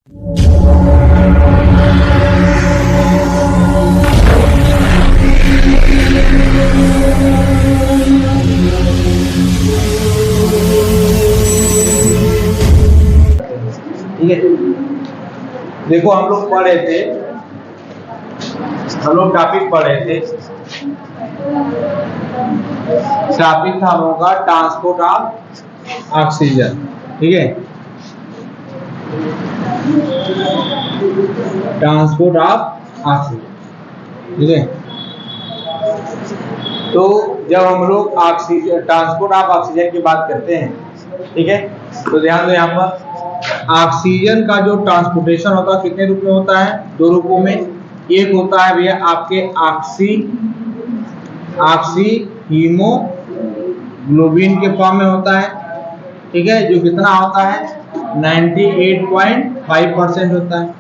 ठीक है, देखो हम लोग पढ़ रहे थे, हम लोग टॉपिक पढ़ रहे थे, टॉपिक था हम लोगों का ट्रांसपोर्ट ऑफ ऑक्सीजन। ठीक है, ट्रांसपोर्ट ऑफ ऑक्सीजन। ठीक है, तो जब हम लोग ऑक्सीजन ट्रांसपोर्ट ऑफ ऑक्सीजन की बात करते हैं, ठीक है, तो ध्यान दो यहाँ पर ऑक्सीजन का जो ट्रांसपोर्टेशन होता है कितने रूप में होता है? दो रूपों में। एक होता है भैया आपके ऑक्सी हीमोग्लोबिन के फॉर्म में होता है। ठीक है, जो कितना होता है 98.5% होता है।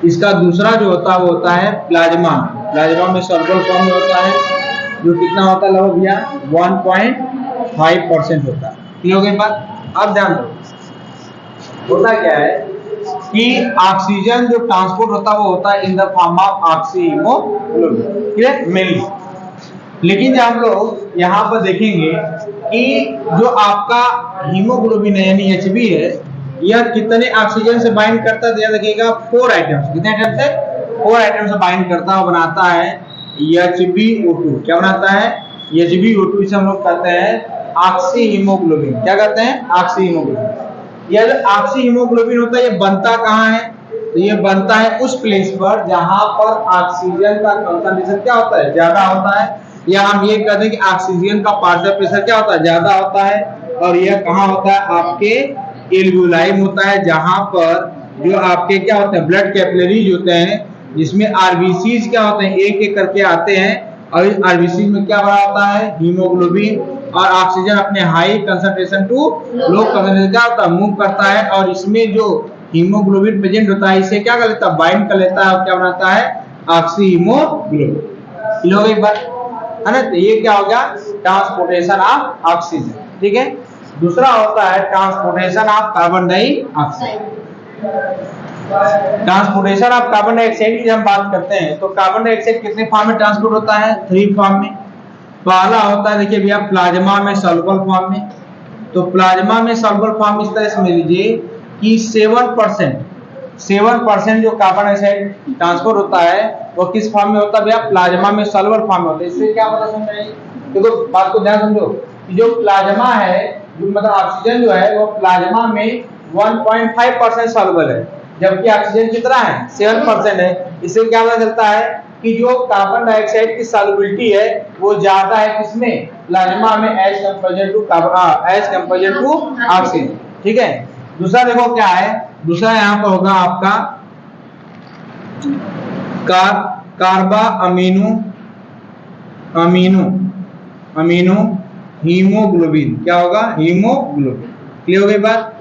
इसका दूसरा जो होता है वो होता है प्लाज्मा। प्लाज्मा में सॉल्युबल फॉर्म में होता है, जो कितना होता है लगभग भैया 1.5% होता है। क्लियर हो गई बात? अब ध्यान दो, होता क्या है कि ऑक्सीजन जो ट्रांसपोर्ट होता है वो होता है in the form of oxy haemoglobin. Clear? Mainly. लेकिन जब हम लोग यहाँ पर देखेंगे कि जो आपका हीमोग्लोबिन है यानी Hb है, यह कितने ऑक्सीजन से बाइंड करता है? ध्यान रखिएगा 4 आइटम्स। कितने आइटम से? 4 आइटम से बाइंड करता है और बनाता है HbO2। क्या बनाता है? HbO2। इसे हम लोग कहते हैं ऑक्सी हीमोग्लोबिन। क्या कहते हैं? Oxy haemoglobin. यह जो ऑक्सी हीमोग्लोबिन होता है ये बनता कहाँ है? तो ये बनता है उस प्लेस पर जहां पर ऑक्सीजन का कंसंट्रेशन क्या होता है? ज्यादा होता है। या हम ये कहते हैं कि ऑक्सीजन का पार्शियल प्रेशर क्या होता है? ज्यादा होता है। और यह कहाँ होता है? आपके एल्वियोलाई में होता है, जहां पर जो आपके क्या होते हैं? ब्लड कैपिलरीज होते हैं, जिसमें आरबीसीज क्या होते हैं? एक एक करके आते हैं और इस आरबीसी में क्या बना होता है? हीमोग्लोबिन। और ऑक्सीजन अपने high concentration to low concentration क्या होता है? मूव करता है। और इसमें जो हीमोग्लोबिन प्रेजेंट होता है इसे क्या कर लेता है? बाइंड कर लेता है और क्या बनाता है? Oxy haemoglobin. लो एक बार है ना। तो ये क्या हो गया? Transportation of oxygen. ठीक है, दूसरा होता है transportation of carbon dioxide. Transportation of carbon dioxide की हम बात करते हैं तो कार्बन डाइऑक्साइड कितने फॉर्म में ट्रांसपोर्ट होता है? 3 फॉर्म में। पहला होता है देखिए भैया प्लाज्मा में सॉल्युबल फॉर्म में। तो प्लाज्मा में सॉल्युबल फॉर्म इस तरह से मिल लीजिए कि 7% जो कार्बन डाइऑक्साइड ट्रांसपोर्ट होता है वो किस फॉर्म में होता है भैया? प्लाज्मा में सॉल्युबल फॉर्म में होता है। इससे क्या पता समझ आएगी? देखो बात को ध्यान समझो कि जो प्लाज्मा है, जो मतलब ऑक्सीजन जो है वो प्लाज्मा में 1.5% सॉल्युबल है, जबकि ऑक्सीजन कितना है? 7% है। इससे क्या पता चलता है कि जो कार्बन डाइऑक्साइड की सॉल्युबिलिटी है वो ज्यादा है किसमें? प्लाज्मा में एज कंपेयर टू ऑक्सीजन। ठीक है, दूसरा देखो क्या है? दूसरा यहाँ पर होगा आपका कार्बा अमीनो हीमोग्लोबिन। क्या होगा? हीमोग्लोबिन। क्लियर हो गई बात?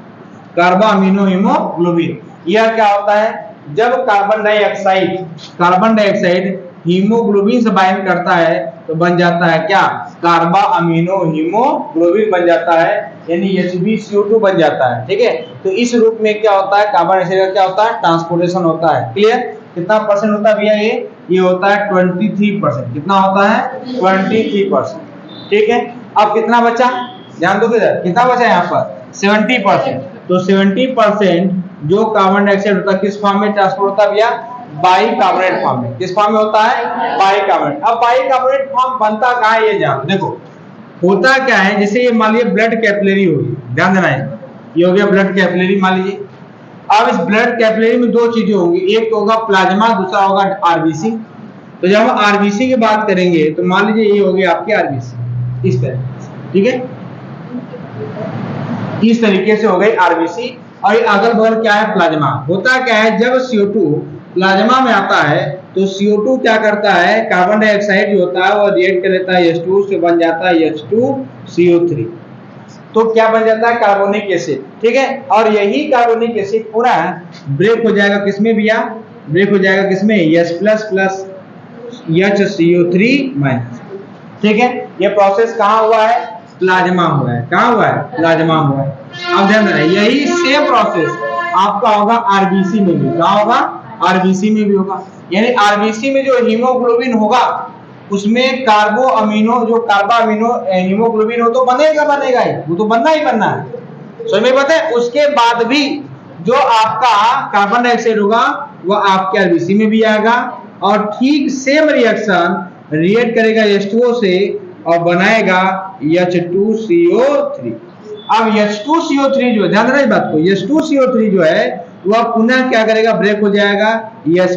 कार्बा अमीनो हीमोग्लोबिन। यह क्या होता है? जब कार्बन डाइऑक्साइड हीमोग्लोबिन से बाइंड करता है तो बन जाता है क्या? कार्बा अमीनो हीमोग्लोबिन बन जाता है, यानी HbCO2 बन जाता है। ठीक है, तो इस रूप में क्या होता है? कार्बन डाइऑक्साइड का क्या होता है? ट्रांसपोर्टेशन होता है। क्लियर? कितना परसेंट होता है भैया? ये होता है 23%। कितना होता है? 23%। ठीक है, अब कितना बचा? ध्यान दो किधर, कितना बचा यहाँ पर? 70%। तो 70% जो कार्बन डाइऑक्साइड होता है किस फॉर्म में ट्रांसपोर्ट होता है भैया? बाइकार्बोनेट फॉर्म में। किस फॉर्म में होता है? बाइकार्बोनेट। अब बाइकार्बोनेट फॉर्म बनता कहाँ है ये जानो। देखो होता क्या है, जैसे ये मान लीजिए ब्लड कैपिलरी होगी, ध्यान देना है, ये हो गया ब्लड कैपिलरी मान लीजिए। अब इस ब्लड कैपिलरी में 2 चीजें होंगी, एक तो होगा प्लाज्मा, दूसरा होगा आरबीसी। तो जब हम आरबीसी की बात करेंगे तो मान लीजिए ये होगी आपकी आरबीसी इस तरह। ठीक है, इस तरीके से हो गई आरबीसी। और अगल बगल क्या है? प्लाज्मा। होता क्या है, जब CO2 प्लाज्मा में आता है तो CO2 क्या करता है? कार्बन डाइऑक्साइड जो होता है वो रिएक्ट कर लेता है H2 से, बन जाता है H2CO3। तो क्या बन जाता है? Carbonic acid. ठीक है, और यही कार्बोनिक एसिड पूरा ब्रेक हो जाएगा किसमें भैया? ब्रेक हो जाएगा किसमें? HCO3-। ठीक है, ये प्रोसेस कहाँ हुआ है? प्लाज्मा हुआ है। कहाँ हुआ है? प्लाज्मा हुआ है। अब ध्यान देना, यही सेम प्रोसेस आपका होगा आरबीसी में भी। क्या होगा? आरबीसी में भी होगा। यानी आरबीसी में जो हीमोग्लोबिन होगा उसमें कार्बो अमीनो जो कार्बा अमीनो हीमोग्लोबिन हो तो बनेगा ही, वो तो बनना ही बनना है। समझ में बात है? उसके बाद भी जो आपका कार्बन डाइऑक्साइड होगा वह आपके आरबीसी में भी आएगा और ठीक सेम रिएक्शन रिएक्ट करेगा H2O से और बनाएगा H2CO3। अब H2CO3 जो, ध्यान देना इस बात को, H2CO3 जो है वह पुनः क्या करेगा? ब्रेक हो जाएगा H+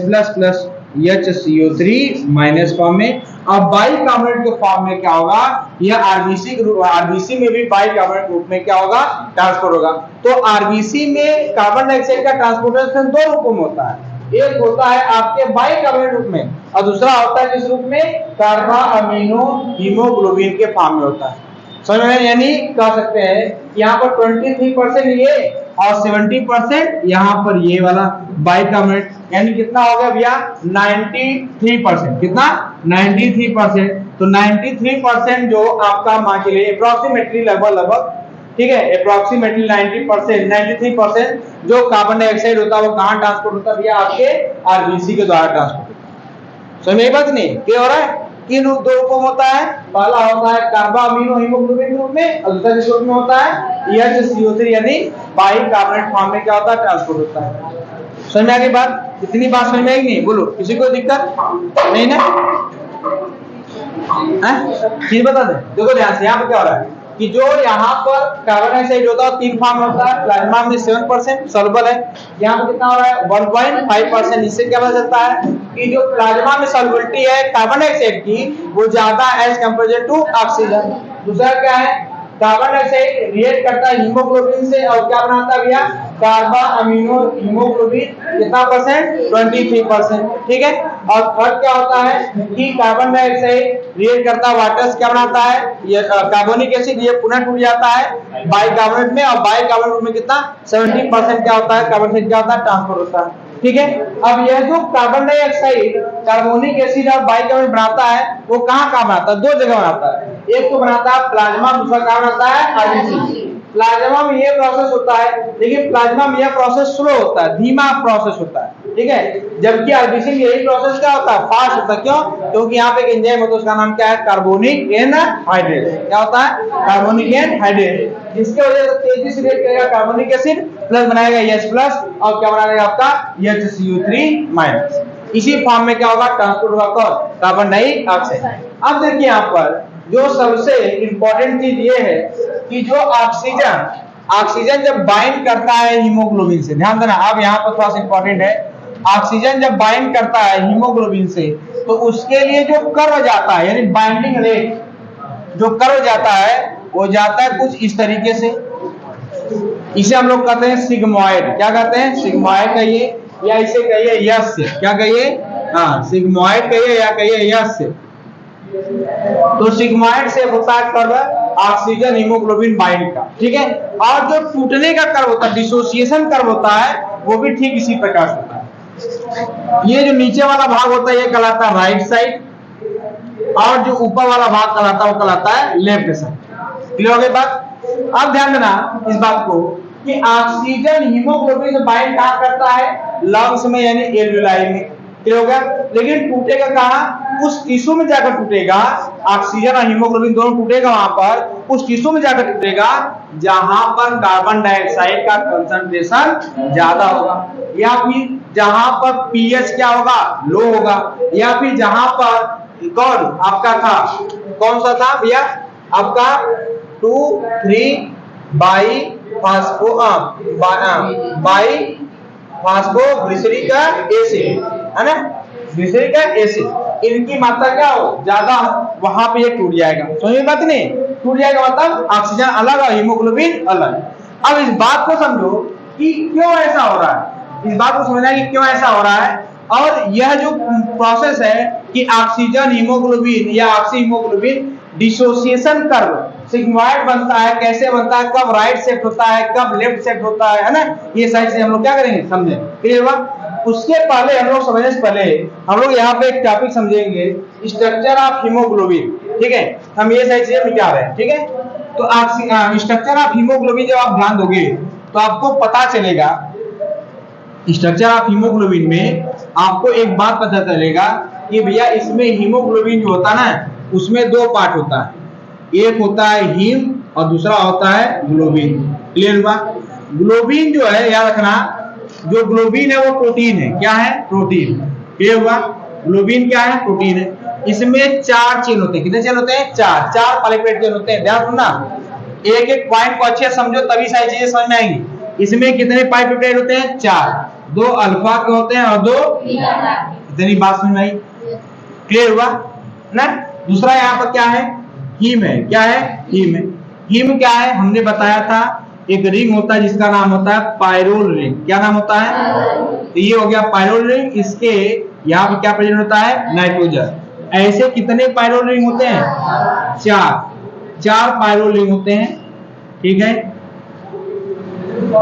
HCO3 माइनस फॉर्म में। अब बाइकार्बोनेट के फॉर्म में क्या होगा? यह आरबीसी में भी बाइकार्बोनेट ग्रुप में क्या होगा? ट्रांसफर होगा। तो आरबीसी में कार्बन डाइऑक्साइड का ट्रांसपोर्टेशन दो रूपों में होता है। एक होता है आपके बाइकार्बोनेट रूप में और दूसरा होता है किस रूप में? कार्बा अमीनो हीमोग्लोबिन के फॉर्म में होता है। समझ में? यानी कह सकते हैं यहाँ पर 23% ये और 70% यहाँ पर ये वाला बाइकार्बोनेट, यानी कितना हो गया भैया? 93%। कितना? 93%। तो 93% जो आपका मान के लिए अप्रोक्सीमेटली लगभग, ठीक है, अप्रोक्सीमेटली 90%, 93% जो कार्बन डाइऑक्साइड होता है वो कहाँ ट्रांसपोर्ट होता है भैया? आपके आरबीसी के द्वारा ट्रांसपोर्ट होता है। समझ में बात नहीं? क्या हो रहा है? किन दो रूपों में होता है? पहला होता है कार्बा अमीनो हीमोग्लोबिन रूप में और दूसरा किस रूप में होता है? HCO3 यानी बाइकार्बोनेट फॉर्म में क्या होता है? ट्रांसपोर्ट होता है। समझ में आ गई बात? इतनी बात समझ में आई नहीं? बोलो, किसी को दिक्कत नहीं ना? चीज बता दे, देखो ध्यान से, यहाँ पे क्या हो रहा है कि जो यहाँ पर कार्बन डाइऑक्साइड होता है 3 फॉर्म होता है। प्लाज्मा में 7% सॉल्युबल है, यहाँ पे कितना हो रहा है? 1.5%। इससे क्या पता चलता है कि जो प्लाज्मा में सॉल्युबिलिटी है कार्बन डाइऑक्साइड की वो ज्यादा है एज कंपेयर टू ऑक्सीजन। दूसरा क्या है? कार्बन डाइऑक्साइड रिएक्ट करता है हीमोग्लोबिन से और क्या बनाता है भैया? कार्बा अमीनो हीमोग्लोबिन। कितना परसेंट? 23%। ठीक है। और थर्ड क्या होता है कि कार्बन डाइऑक्साइड रिएक्ट करता है वाटर से, क्या बनाता है? ये कार्बोनिक एसिड, ये पुनः टूट जाता है बाइकार्बोनेट में और बाइकार्बोनेट में कितना? 70% क्या होता है? कार्बन डाइऑक्साइड क्या होता है? ट्रांसफर होता है। ठीक है। अब यह जो कार्बन डाइऑक्साइड कार्बोनिक एसिड और बाइकार्बोनेट बनाता है वो कहाँ बनाता है? दो जगह बनाता है। एक तो बनाता है प्लाज्मा, दूसरा कहाँ बनाता है? आरबीसी। प्लाज्मा में ये प्रोसेस होता है, लेकिन प्लाज्मा में यह प्रोसेस स्लो होता है, धीमा प्रोसेस होता है। ठीक है। जबकि आरबीसी में यही प्रोसेस क्या होता है? फास्ट होता है। क्यों? क्योंकि यहाँ पे एक एंजाइम होता है, उसका नाम क्या है? Carbonic anhydride. क्या होता है? कार्बोनिक एनहाइड्रेट, जिसके वजह से तेजी से रिएक्ट करेगा कार्बोनिक एसिड प्लस बनाएगा H+ और क्या बनाएगा आपका? HCO3 minus. इसी फॉर्म में क्या होगा? ट्रांसपोर्ट होगा कौन? Carbon dioxide. अब देखिए यहाँ पर जो सबसे इंपॉर्टेंट चीज ये है कि जो ऑक्सीजन जब बाइंड करता है हीमोग्लोबिन से, ध्यान देना, अब यहाँ पर थोड़ा सा इंपॉर्टेंट है, ऑक्सीजन जब बाइंड करता है हीमोग्लोबिन से तो उसके लिए जो कर्व जाता है, यानी बाइंडिंग रेट जो कर्व जाता है वो जाता है कुछ इस तरीके से। इसे हम लोग कहते हैं सिग्मॉइड। क्या कहते हैं? सिग्मॉइड कहिए या इसे कहिए यस से। क्या कहिए? हाँ, सिग्मॉइड कहिए या कहिए यस से। तो सिग्मॉइड से होता है कर्व ऑक्सीजन हीमोग्लोबिन बाइंड का। ठीक है। और जो टूटने का कर्व होता है, डिसोसिएशन कर्व होता है, वो भी ठीक इसी प्रकार से होता है। ये जो नीचे वाला भाग होता है ये कहलाता है राइट साइड और जो ऊपर वाला भाग कहलाता है वो कहलाता है लेफ्ट साइड। क्लियर हो गई बात? अब ध्यान देना इस बात को कि ऑक्सीजन हीमोग्लोबिन से बाइंड कहां करता है? लंग्स में, यानी एल्वियोलाई में। क्लियर हो गया? लेकिन टूटेगा कहां? उस टिश्यू में जाकर टूटेगा। ऑक्सीजन और हीमोग्लोबिन दोनों टूटेगा वहां पर, उस टिश्यू में जाकर टूटेगा जहां पर कार्बन डाइऑक्साइड का कंसंट्रेशन ज्यादा होगा, या फिर जहां पर पीएच क्या होगा? लो होगा, या फिर जहां पर कौन आपका था, कौन सा था भैया आपका? 2,3 बाई फास्फोग्लिसरिक एसिड है ना, ग्लिसरिक एसिड, इनकी मात्रा क्या हो? ज्यादा, वहां पे ये टूट जाएगा। समझ बात नहीं? टूट जाएगा मतलब ऑक्सीजन अलग और हीमोग्लोबिन अलग। अब इस बात को समझो कि क्यों ऐसा हो रहा है, इस बात को समझना कि क्यों ऐसा हो रहा है। और यह जो प्रोसेस है कि ऑक्सीजन हीमोग्लोबिन या oxy haemoglobin dissociation curve sigmoid बनता है, कैसे बनता है, कब राइट शिफ्ट होता है, कब लेफ्ट शिफ्ट होता है ना, ये सारी चीजें हम लोग क्या करेंगे? समझें। क्लियर हुआ? उसके पहले हम लोग समझने से पहले हम लोग यहाँ पे एक टॉपिक समझेंगे, स्ट्रक्चर ऑफ हीमोग्लोबिन। ठीक है। हम ये सारी चीजें मिटा रहे हैं। ठीक है। तो स्ट्रक्चर ऑफ हीमोग्लोबिन जब आप ध्यान दोगे तो आपको पता चलेगा स्ट्रक्चर ऑफ हीमोग्लोबिन में आपको एक बात पता चलेगा कि भैया इसमें हीमोग्लोबिन जो होता है ना उसमें दो पार्ट होता है, एक होता है हीम और दूसरा होता है ग्लोबिन। क्लियर हुआ? ग्लोबिन जो है याद रखना, जो ग्लोबिन है वो प्रोटीन है। क्या है? प्रोटीन। क्लियर हुआ? ग्लोबिन क्या है? प्रोटीन है। इसमें 4 चेन होते हैं। कितने चेन होते हैं? 4 पॉलीपेप्टाइड चेन होते हैं। ध्यान रखना, एक एक पॉइंट को अच्छे समझो तभी सारी चीजें समझ में आएंगी। इसमें कितने पॉलीपेप्टाइड होते हैं? 4, 2 अल्फा के होते हैं और 2 बीटा। इतनी बात समझ में आई? क्लियर हुआ ना? दूसरा यहाँ पर क्या है? हीम है। क्या है? हीम है। हीम क्या है? हमने बताया था एक रिंग होता है जिसका नाम होता है पायरोल रिंग। क्या नाम होता है? तो ये हो गया पायरोल रिंग। इसके यहाँ पर क्या प्रेजेंट होता है? नाइट्रोजन। ऐसे कितने पायरोल रिंग होते हैं? 4 पायरोल रिंग होते हैं। ठीक है,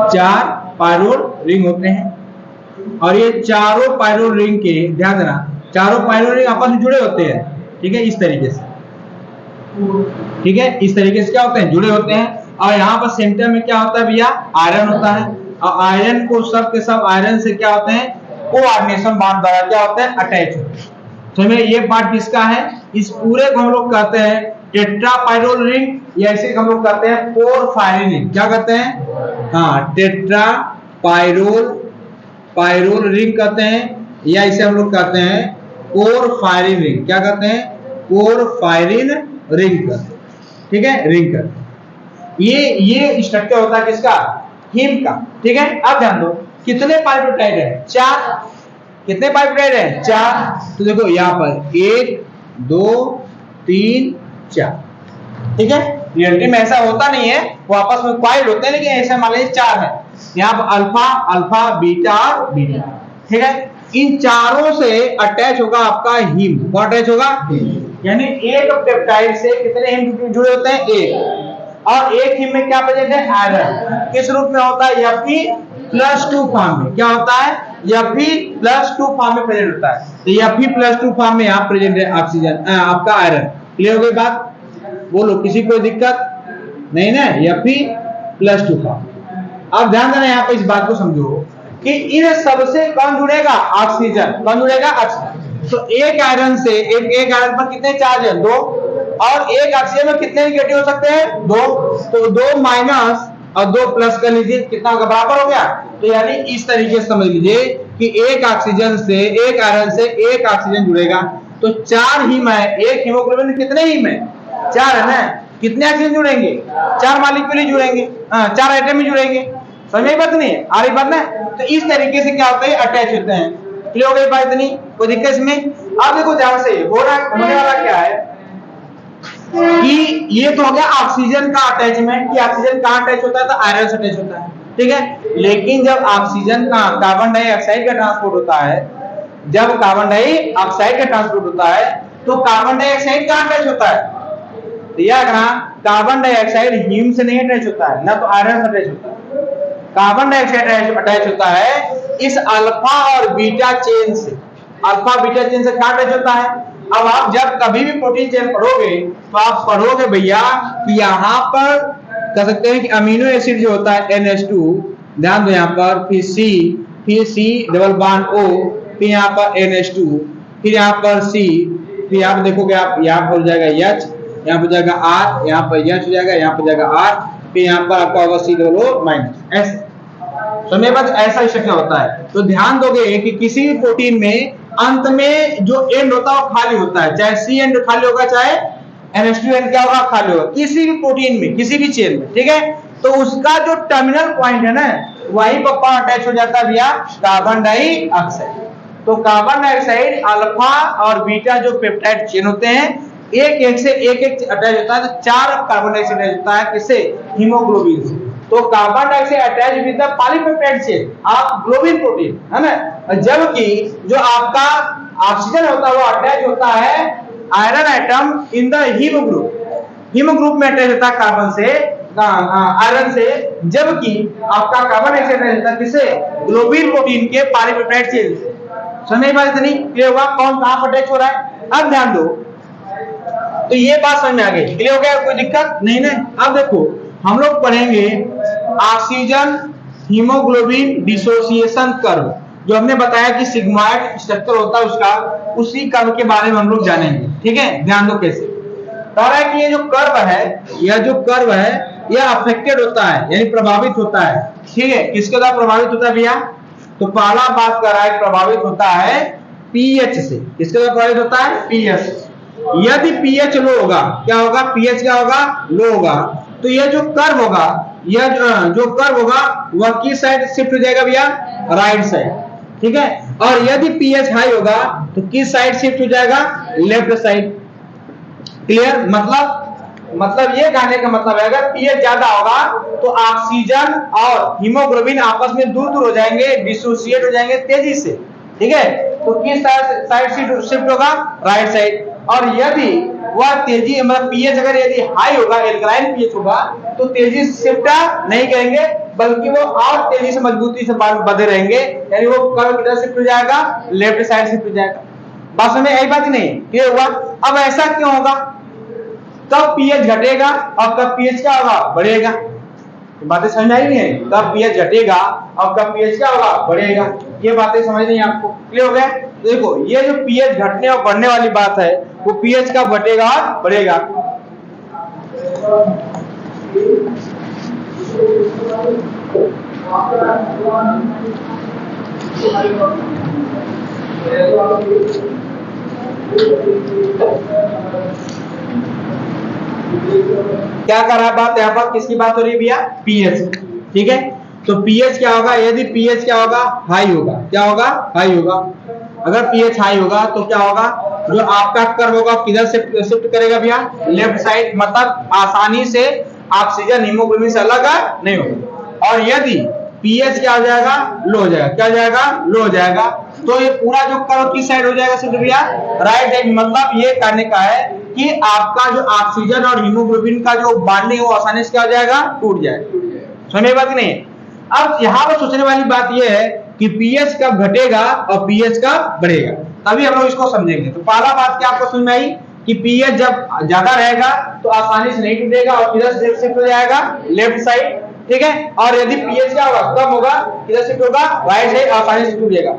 4 पायरोल रिंग होते हैं और ये चारों पायरोल रिंग के, ध्यान देना, चारों पायरोल रिंग आपस में जुड़े होते हैं। ठीक है, इस तरीके से। ठीक है, इस तरीके से क्या होते हैं? जुड़े होते हैं। और यहाँ पर सेंटर में क्या होता है भैया? आयरन होता है। और आयरन को सब के सब आयरन से क्या होते हैं? कोऑर्डिनेशन बॉन्ड द्वारा क्या होते हैं? अटैच होते हैं। तो ये पार्ट किसका है? इस पूरे को हम लोग कहते हैं टेट्रापायरोल रिंग, या इसे हम लोग कहते हैं पोरफायरिन रिंग। क्या कहते हैं? हाँ, पायरोल रिंग कहते हैं, या इसे हम लोग कहते हैं पोरफायरिन रिंग। क्या कहते हैं? पोरफायरिन रिंग कहते हैं। ठीक है, रिंग कहते हैं। ये स्ट्रक्चर होता है किसका? हीम का। ठीक है, अब ध्यान दो कितने पॉलीपेप्टाइड है? 4। कितने पॉलीपेप्टाइड है? 4। तो देखो यहाँ पर 1 2 3 4। ठीक है, रियलिटी में ऐसा होता नहीं है, वो आपस में कॉइल्ड होते हैं, लेकिन ऐसा मान लीजिए 4 है। यहाँ पर अल्फा अल्फा बीटा और बीटा। ठीक है, इन चारों से अटैच होगा आपका हीम। कौन अटैच होगा? यानी एक पेप्टाइड से कितने हीम जुड़े होते हैं? 1। और एक हीम में क्या प्रेजेंट है? आयरन। किस रूप में होता है? Fe+2 फॉर्म में। क्या होता है? Fe+2 फॉर्म में प्रेजेंट होता है। तो Fe+2 फॉर्म में यहाँ प्रेजेंट है ऑक्सीजन, आपका आयरन। क्लियर हो गई बात? बोलो, किसी को दिक्कत नहीं ना? Fe+2 form. अब ध्यान देना यहाँ पे, इस बात को समझो कि इन सबसे कौन जुड़ेगा? ऑक्सीजन। कौन जुड़ेगा? ऑक्सीजन। तो एक आयरन से एक आयरन पर कितने चार्ज है? 2। और एक ऑक्सीजन में कितने निगेटिव हो सकते हैं? 2। तो 2 माइनस और 2 प्लस कर लीजिए, कितना होगा? बराबर हो गया। तो यानी इस तरीके से समझ लीजिए कि एक ऑक्सीजन से, एक आयरन से एक ऑक्सीजन जुड़ेगा। तो 4 हीम है। एक हीमोग्लोबिन में कितने हीम है? 4 है ना? कितने ऑक्सीजन जुड़ेंगे? 4 मॉलिक्यूल ही जुड़ेंगे, 4 आइटम ही जुड़ेंगे। समझ में बात नहीं है? आ रही बात ना? तो इस तरीके से क्या होता है? अटैच होते हैं। क्लियर हो गई बात? नहीं कोई दिक्कत इसमें? अब देखो ध्यान से, होने वाला क्या है कि ये तो हो गया ऑक्सीजन का अटैचमेंट, कि ऑक्सीजन कहां अटैच होता है? तो आयरन से अटैच होता है। ठीक है, लेकिन जब ऑक्सीजन का कार्बन डाइऑक्साइड का ट्रांसपोर्ट होता है, जब कार्बन डाइऑक्साइड का ट्रांसपोर्ट होता है, तो कार्बन डाइऑक्साइड कहां अटैच होता है? तो याद रखना, कार्बन डाइऑक्साइड हीम से नहीं अटैच होता है, ना तो आयरन से अटैच होता है। कार्बन डाइऑक्साइड अटैच होता है इस अल्फा और बीटा चेन से। अल्फा बीटा चेन से क्या अटैच होता है? अब आप जब कभी भी प्रोटीन चेन पढ़ोगे तो आप पढ़ोगे भैया कि यहाँ पर कह सकते हैं कि अमीनो एसिड जो होता है NH2, ध्यान दो यहाँ पर, फिर C डबल बॉन्ड O, फिर यहाँ पर NH2, फिर यहाँ पर C, फिर यहाँ पर देखोगे आप, यहाँ पर हो जाएगा H, यहाँ पर जाएगा R, यहाँ पर H हो जाएगा, यहाँ पर जाएगा R, फिर यहाँ पर आपका होगा C डबल O माइनस। ऐसे तो मेरे पास ऐसा स्ट्रक्चर होता है। तो ध्यान दोगे कि किसी भी प्रोटीन में अंत में जो एंड होता है वो खाली होता है, चाहे C एंड खाली होगा, चाहे NH2 एंड क्या होगा? खाली होगा, किसी भी प्रोटीन में, किसी भी चेन में। ठीक है, तो उसका जो टर्मिनल पॉइंट है ना, वहीं पर कौन अटैच हो जाता है भैया? Carbon dioxide. तो कार्बन डाइऑक्साइड अल्फा और बीटा जो पेप्टाइड चेन होते हैं, एक से एक अटैच होता है। तो 4 कार्बन डाइऑक्साइड अटैच होता है किससे? हीमोग्लोबिन से। तो carbon dioxide attach with the polypeptide chain of globin protein, है ना? जबकि जो आपका ऑक्सीजन होता है वो अटैच होता है iron item in the haem group में अटैच होता है कार्बन से, आयरन से, जबकि आपका कार्बन डाइऑक्साइड अटैच होता है किससे? ग्लोबिन प्रोटीन के पॉलीपेप्टाइड चेन से। समझ बात नहीं? क्लियर हुआ कौन कहां पर अटैच हो रहा है? अब ध्यान दो, तो ये बात समझ में आ गई। क्लियर हो गया? कोई दिक्कत नहीं ना? अब देखो हम लोग पढ़ेंगे ऑक्सीजन हीमोग्लोबिन डिसोसिएशन कर्व, जो हमने बताया कि सिग्मॉइड स्ट्रक्चर होता है उसका, उसी कर्व के बारे में हम लोग जानेंगे। ठीक है, ध्यान दो कैसे। कह रहा है कि ये जो कर्व है, यह जो कर्व है यह अफेक्टेड होता है, यानी प्रभावित होता है। ठीक है, किसके द्वारा प्रभावित होता है भैया? तो पहला बात कर रहा है प्रभावित होता है पीएच से। किसके द्वारा प्रभावित होता है? पीएच। यदि पीएच लो होगा, क्या होगा? पीएच क्या होगा? लो होगा। तो यह जो कर्व होगा, यह जो कर्व होगा वह किस साइड शिफ्ट हो जाएगा भैया? Right side. ठीक है, और यदि पीएच हाई होगा तो किस साइड शिफ्ट हो जाएगा? Left side. क्लियर? मतलब ये कहने का मतलब है अगर पीएच ज्यादा होगा तो ऑक्सीजन और हीमोग्लोबिन आपस में दूर दूर हो जाएंगे, डिसोसिएट हो जाएंगे तेजी से। ठीक है, तो किस साइड शिफ्ट होगा? Right side. और यदि वह तेजी मतलब पीएच अगर यदि हाई होगा, एल्कलाइन पीएच होगा, तो तेजी से शिफ्ट नहीं करेंगे बल्कि वो और तेजी से मजबूती से बंधे रहेंगे, यानी वो कर्व किधर शिफ्ट हो जाएगा? लेफ्ट साइड शिफ्ट हो जाएगा। बात समझ में आई? बात नहीं क्लियर हुआ? अब ऐसा क्यों होगा? कब पीएच घटेगा और कब पीएच क्या होगा? बढ़ेगा। बातें समझ आई नहीं है? कब पीएच घटेगा और कब पीएच क्या होगा? बढ़ेगा। ये बातें समझ नहीं आपको? क्लियर हो गया? देखो, ये जो पीएच घटने और बढ़ने वाली बात है, वो पीएच कब घटेगा और बढ़ेगा? क्या कर रहा है बात यहाँ पर? किसकी बात हो रही है भैया? पीएच। ठीक है, तो पीएच क्या होगा? यदि पीएच क्या होगा? हाई होगा। क्या होगा? हाई होगा। अगर पीएच हाई होगा तो क्या होगा? जो आपका कर्व होगा किधर से शिफ्ट करेगा भैया? Left side. मतलब आसानी से ऑक्सीजन हीमोग्लोबिन से अलग नहीं होगा। और यदि पीएच क्या हो जाएगा? लो हो जाएगा। क्या हो जाएगा? लो हो जाएगा। तो ये पूरा जो कर्व किस साइड हो जाएगा शिफ्ट भैया? Right side. मतलब ये कहने का है कि आपका जो ऑक्सीजन और हीमोग्लोबिन का जो बॉन्डिंग है वो आसानी से क्या हो जाएगा? टूट जाएगा। समझ बात नहीं? अब यहाँ पर सोचने वाली बात यह है कि पीएच कब घटेगा और पीएच कब बढ़ेगा, तभी हम लोग इसको समझेंगे। तो पहला बात क्या आपको समझ में आई कि पीएच जब ज्यादा रहेगा तो आसानी से नहीं टूटेगा और किधर शिफ्ट हो जाएगा? Left side. ठीक है, और यदि पीएच क्या होगा? कम होगा, किधर शिफ्ट होगा? राइट साइड, आसानी से टूट जाएगा।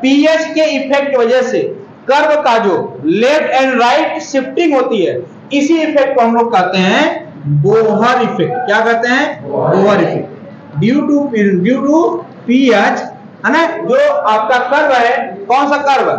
पीएच के इफेक्ट की वजह से कर्व का जो लेफ्ट एंड राइट शिफ्टिंग होती है, इसी इफेक्ट को हम लोग कहते हैं बोहर इफेक्ट। क्या कहते हैं? Bohr effect. Due to pH, है ना, जो आपका कर्व है, कौन सा curve?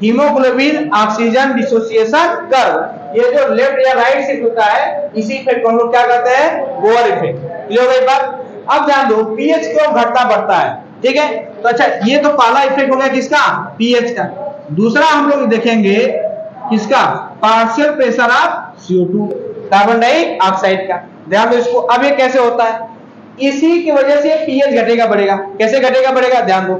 Haemoglobin oxygen dissociation curve. ये जो लेफ्ट या राइट शिफ्ट होता है, इसी इफेक्ट को हम लोग क्या कहते हैं? Bohr effect. क्लियर हो गई बात? अब ध्यान दो, पीएच क्यों घटता बढ़ता है? ठीक है, तो अच्छा, ये तो पहला इफेक्ट हो गया किसका? पीएच का। दूसरा हम लोग देखेंगे किसका? Partial pressure of CO2, carbon dioxide का। ध्यान दो इसको। अब ये कैसे होता है? इसी की वजह से पीएच घटेगा बढ़ेगा। कैसे घटेगा बढ़ेगा? ध्यान दो,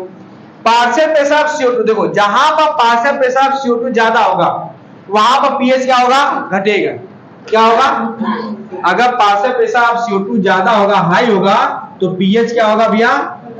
पार्शियल प्रेशर ऑफ CO2, देखो जहां पर पार्शियल प्रेशर ऑफ CO2 ज्यादा होगा वहां पर पीएच क्या होगा? घटेगा। क्या होगा? अगर पार्शियल प्रेशर ऑफ CO2 ज्यादा होगा, हाई होगा, तो पीएच क्या होगा भैया?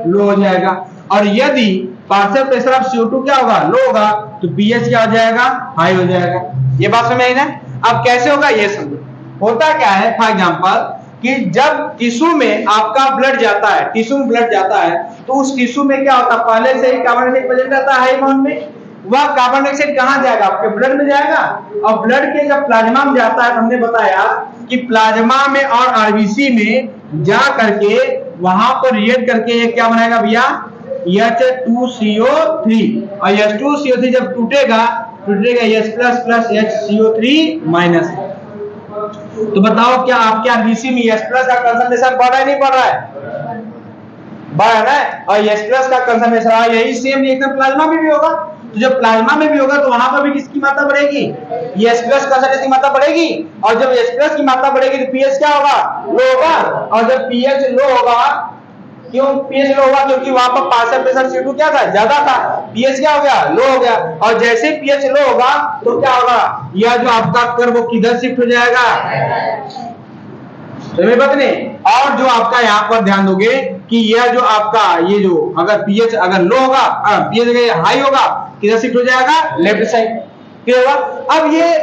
लो हो जाएगा। और यदि पार्शियल प्रेशर ऑफ CO2 क्या होगा? लो होगा, तो पीएच क्या हो जाएगा? हाई हो जाएगा। ये बात समझ आई ना? अब कैसे होगा ये समझो। होता क्या है, फॉर एग्जांपल, कि जब टिश्यू में आपका ब्लड जाता है, टिश्यू में ब्लड जाता है, तो उस टिश्यू में क्या होता है? पहले से ही कार्बन डाइऑक्साइड प्रेजेंट रहता है हाई अमाउंट में। वह कार्बन डाइऑक्साइड कहां जाएगा? आपके ब्लड में जाएगा। और ब्लड के जब प्लाज्मा में जाता है, हमने बताया कि प्लाज्मा में और आरबीसी में जा करके वहां पर रिएक्ट करके ये क्या बनाएगा भैया? H2CO3। और H2CO3 जब टूटेगा H HCO3-। तो बताओ क्या आपके आरबीसी में H+ का कंसंट्रेशन बढ़ रहा है नहीं बढ़ रहा है? बढ़ रहा है। और H+ का कंसंट्रेशन यही सेम रिएक्शन प्लाज्मा में भी होगा। तो जब प्लाज्मा में भी होगा तो वहां पर भी किसकी मात्रा बढ़ेगी? H+ कंसंट्रेशन की मात्रा बढ़ेगी। और जब H+ की मात्रा बढ़ेगी तो पीएच क्या होगा? लो होगा। और जब पीएच लो होगा, क्यों पीएच लो होगा? क्योंकि वहां पर पार्शियल प्रेशर CO2 क्या था? ज्यादा था। पीएच क्या हो गया? लो हो गया। और जैसे पीएच लो होगा तो क्या होगा? यह जो आपका कर्व किधर शिफ्ट हो जाएगा? समझ बात नहीं? और जो आपका यहाँ पर ध्यान दोगे कि यह जो आपका ये जो अगर पीएच अगर लो होगा, पीएच अगर हाई होगा, किधर शिफ्ट हो जाएगा? Left side. क्लियर हुआ? अब ये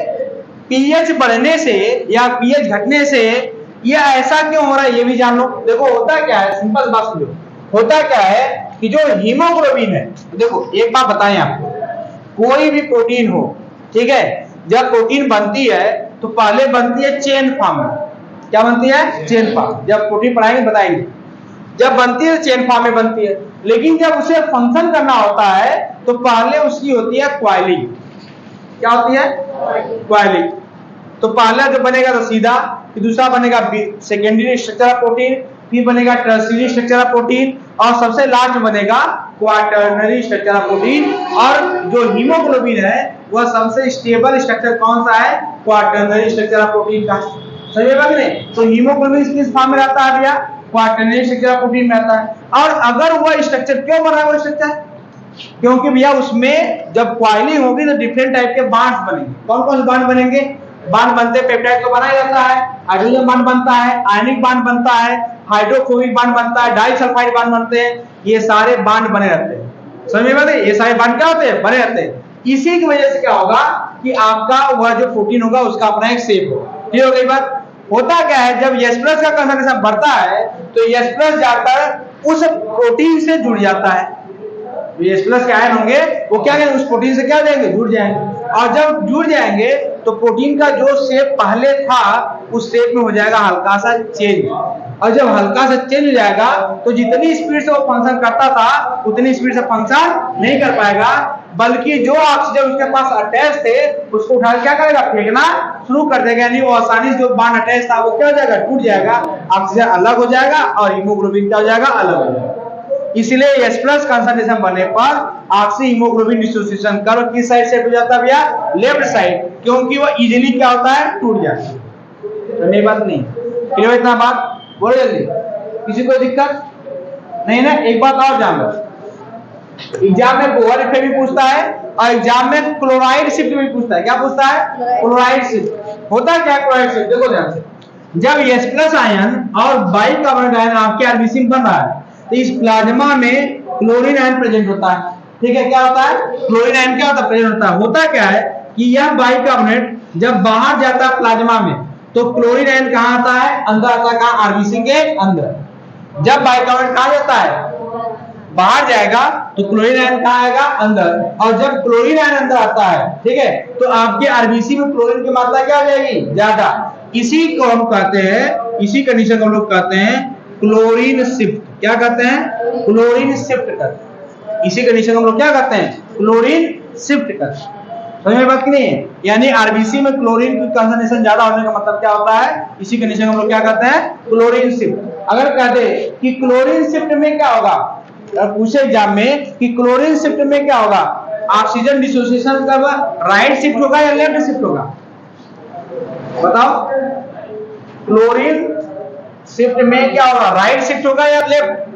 पीएच बढ़ने से या पीएच घटने से ये ऐसा क्यों हो रहा है ये भी जान लो। देखो होता क्या है, सिंपल बात समझो। होता क्या है कि जो हीमोग्लोबिन है, देखो एक बात बताएं आपको, कोई भी प्रोटीन हो, ठीक है, जब प्रोटीन बनती है तो पहले बनती है चेन फॉर्म में। क्या बनती है? Chain form. जब प्रोटीन पढ़ाएंगे बताएंगे, जब बनती है चेन फॉर्म में बनती है, लेकिन जब उसे फंक्शन करना होता है तो पहले उसकी होती है क्वाइलिंग। क्या होती है? क्वाइलिंग। तो पहला जो बनेगा तो सीधा, फिर दूसरा बनेगा सेकेंडरी स्ट्रक्चर ऑफ प्रोटीन, फिर बनेगा टर्शियरी स्ट्रक्चर ऑफ प्रोटीन, और सबसे लास्ट में बनेगा क्वाटरनरी स्ट्रक्चर ऑफ प्रोटीन। और जो हीमोग्लोबिन है वह सबसे स्टेबल स्ट्रक्चर कौन सा है? क्वाटरनरी स्ट्रक्चर ऑफ प्रोटीन का। सही बात नहीं? तो हीमोग्लोबिन किस फॉर्म में रहता है भैया? क्वाटरनरी स्ट्रक्चर ऑफ प्रोटीन में रहता है। और अगर वह स्ट्रक्चर क्यों बना है वो स्ट्रक्चर? क्योंकि भैया उसमें जब क्वाइलिंग होगी तो डिफरेंट टाइप के बॉन्ड्स बनेंगे। कौन कौन से बॉन्ड बनेंगे? बॉन्ड बनते पेप्टाइड तो बनाया जाता है, हाइड्रोजन बॉन्ड बनता है, आयनिक बॉन्ड बनता है, हाइड्रोफोबिक बॉन्ड बनता है, डाइसल्फाइड बॉन्ड बनते हैं, ये सारे बॉन्ड बने रहते हैं। समझ में बात है? ये सारे बॉन्ड क्या होते हैं? बने रहते हैं। इसी की वजह से क्या होगा कि आपका वह जो प्रोटीन होगा उसका अपना एक शेप होगा। क्लियर हो गई बात? होता क्या है, जब H+ का कंसंट्रेशन बढ़ता है तो H+ जाकर उस प्रोटीन से जुड़ जाता है। H+ के आयन होंगे वो क्या करेंगे? उस प्रोटीन से क्या देंगे? जुड़ जाएंगे। और जब जुड़ जाएंगे तो प्रोटीन का जो शेप पहले था उस शेप में हो जाएगा हल्का सा चेंज। और जब हल्का सा चेंज हो जाएगा तो जितनी स्पीड से वो फंक्शन करता था उतनी स्पीड से फंक्शन नहीं कर पाएगा, बल्कि जो ऑक्सीजन उसके पास अटैच थे उसको उठा क्या करेगा? फेंकना शुरू कर देगा। यानी वो आसानी से जो बॉन्ड अटैच था वो क्या हो जाएगा? टूट जाएगा, ऑक्सीजन अलग हो जाएगा और हीमोग्लोबिन क्या हो जाएगा? अलग हो जाएगा। इसलिए H+ कंसंट्रेशन बनने पर ऑक्सी हीमोग्लोबिन डिसोसिएशन कर्व किस साइड से हो जाता है भैया? लेफ्ट साइड, क्योंकि वो इजीली क्या होता है? टूट जाता है। तो नहीं बात नहीं क्लियर? इतना बात बोलो जल्दी। किसी को दिक्कत नहीं ना? एक बात और जान लो, एग्जाम में बोहर इफेक्ट भी पूछता है और एग्जाम में क्लोराइड शिफ्ट भी पूछता है। क्या पूछता है? Chloride shift. होता क्या है क्लोराइड शिफ्ट? देखो ध्यान से, जब H+ आयन और बाइकार्बोनेट आयन आपके आरबीसी में बन रहा है तो इस प्लाज्मा में क्लोरीन आयन प्रेजेंट होता है। ठीक है? क्या होता है? क्लोरीन आयन क्या होता है? प्रेजेंट होता है। होता क्या है कि यह बाइकार्बोनेट जब बाहर जाता है प्लाज्मा में तो क्लोरीन आयन कहां आता है? अंदर आता है। कहां? आरबीसी के अंदर। जब बाइकार्बोनेट कहां जाता है? बाहर जाएगा तो क्लोरीन आयन कहां आएगा? अंदर। और जब क्लोरीन आयन अंदर आता है, ठीक है, तो आपके आरबीसी में क्लोरीन की मात्रा क्या हो जाएगी? ज्यादा। इसी को हम कहते हैं, इसी कंडीशन को हम लोग कहते हैं क्लोरीन शिफ्ट। क्या कहते हैं? क्लोरीन शिफ्ट करते हैं। इसी कंडीशन को हम लोग क्या कहते हैं? क्लोरीन शिफ्ट करते हैं। समझ में बात की नहीं है? यानी आरबीसी में क्लोरीन की कंसंट्रेशन ज्यादा होने का मतलब क्या होता है? इसी कंडीशन को हम लोग क्या कहते हैं? Chlorine shift. अगर कहते कि क्लोरीन शिफ्ट में क्या होगा, पूछे एग्जाम में कि क्लोरीन शिफ्ट में क्या होगा, ऑक्सीजन डिसोसिएशन कब राइट शिफ्ट होगा या लेफ्ट शिफ्ट होगा? बताओ। क्लोरीन शिफ्ट में क्या होगा? राइट शिफ्ट होगा या लेफ्ट?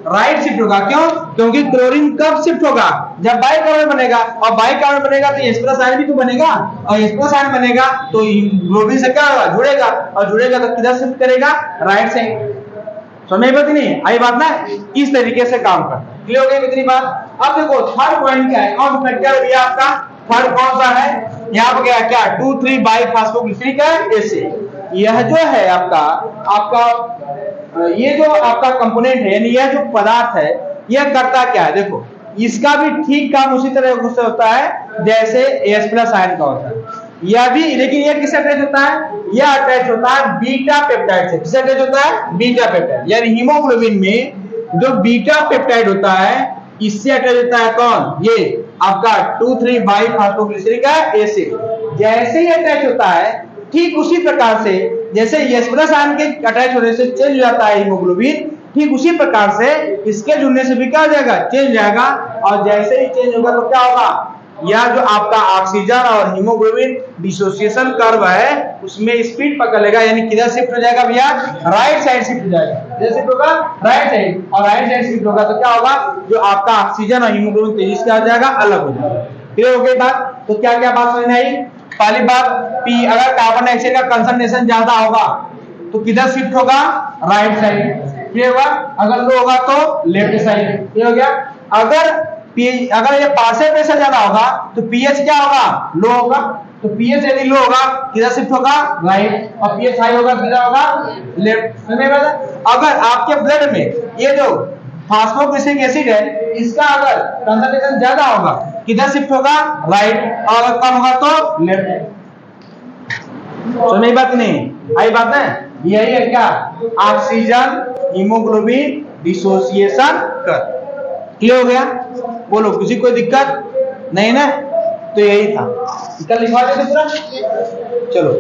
राइट शिफ्ट होगा। क्यों? क्योंकि क्लोरीन कब शिफ्ट होगा? जब बाइकार्बोनेट बनेगा, और बाइकार्बोनेट बनेगा तो H+ आयन भी तो बनेगा, और H+ आयन बनेगा तो हीमोग्लोबिन से क्या होगा? जुड़ेगा, और जुड़ेगा तो किधर शिफ्ट करेगा? Right side. समझ में बात नहीं आई बात ना? इस तरीके से काम करता है। क्लियर हो गई कितनी बात? अब देखो थर्ड पॉइंट क्या है? कौन सा फैक्टर है आपका? थर्ड कौन सा है? यहाँ पे क्या 2,3 बाइफॉस्फोग्लिसरिक एसिड। यह जो है आपका ये जो आपका कंपोनेंट है, यानी यह जो पदार्थ है, यह करता क्या है? देखो इसका भी ठीक काम उसी तरह से होता है जैसे H+ आयन का होता है। यह भी, लेकिन यह किससे अटैच होता है? यह अटैच होता है बीटा पेप्टाइड से। किससे अटैच होता है? Beta peptide. यानी हीमोग्लोबिन में जो बीटा पेप्टाइड होता है इससे अटैच होता है कौन? ये आपका 2,3 बाइफॉस्फोग्लिसरिक एसिड। जैसे ही अटैच होता है ठीक उसी प्रकार से जैसे H+ आयन के अटैच होने से चेंज हो जाता है हीमोग्लोबिन, ठीक उसी प्रकार से इसके जुड़ने से भी क्या हो जाएगा? चेंज हो जाएगा। और जैसे ही चेंज होगा तो क्या होगा? यह जो आपका ऑक्सीजन और हीमोग्लोबिन डिसोसिएशन कर्व है उसमें स्पीड पकड़ लेगा, यानी किधर शिफ्ट हो जाएगा भैया? राइट साइड शिफ्ट हो जाएगा। किधर शिफ्ट होगा? Right side. और राइट साइड शिफ्ट होगा तो क्या होगा? जो आपका ऑक्सीजन और हीमोग्लोबिन तेजी से क्या हो जाएगा? अलग हो जाएगा। क्लियर हो गई बात? तो क्या क्या बात समझ में आई? पहली बात, पी अगर कार्बन डाइऑक्साइड का कंसंट्रेशन ज्यादा होगा तो किधर शिफ्ट होगा? Right side. क्लियर होगा? अगर लो होगा तो लेफ्ट साइड। क्लियर हो गया? अगर ये पार्शियल प्रेशर ज्यादा होगा तो पीएच क्या होगा? लो होगा। तो पीएच यदि लो होगा किधर शिफ्ट होगा? राइट। और पीएच हाई होगा किधर होगा? लेफ्ट। अगर आपके ब्लड में ये जो फास्फोग्लिसरिक एसिड है, इसका अगर कंसंट्रेशन ज्यादा होगा किधर शिफ्ट होगा, राइट, और अगर कम होगा तो लेफ्ट। तो नहीं बात नहीं आई बात है, यही है क्या, ऑक्सीजन हीमोग्लोबिन डिसोसिएशन कर। क्लियर हो गया, बोलो किसी कोई दिक्कत नहीं ना, तो यही था, कल लिखवा दे दूसरा, चलो।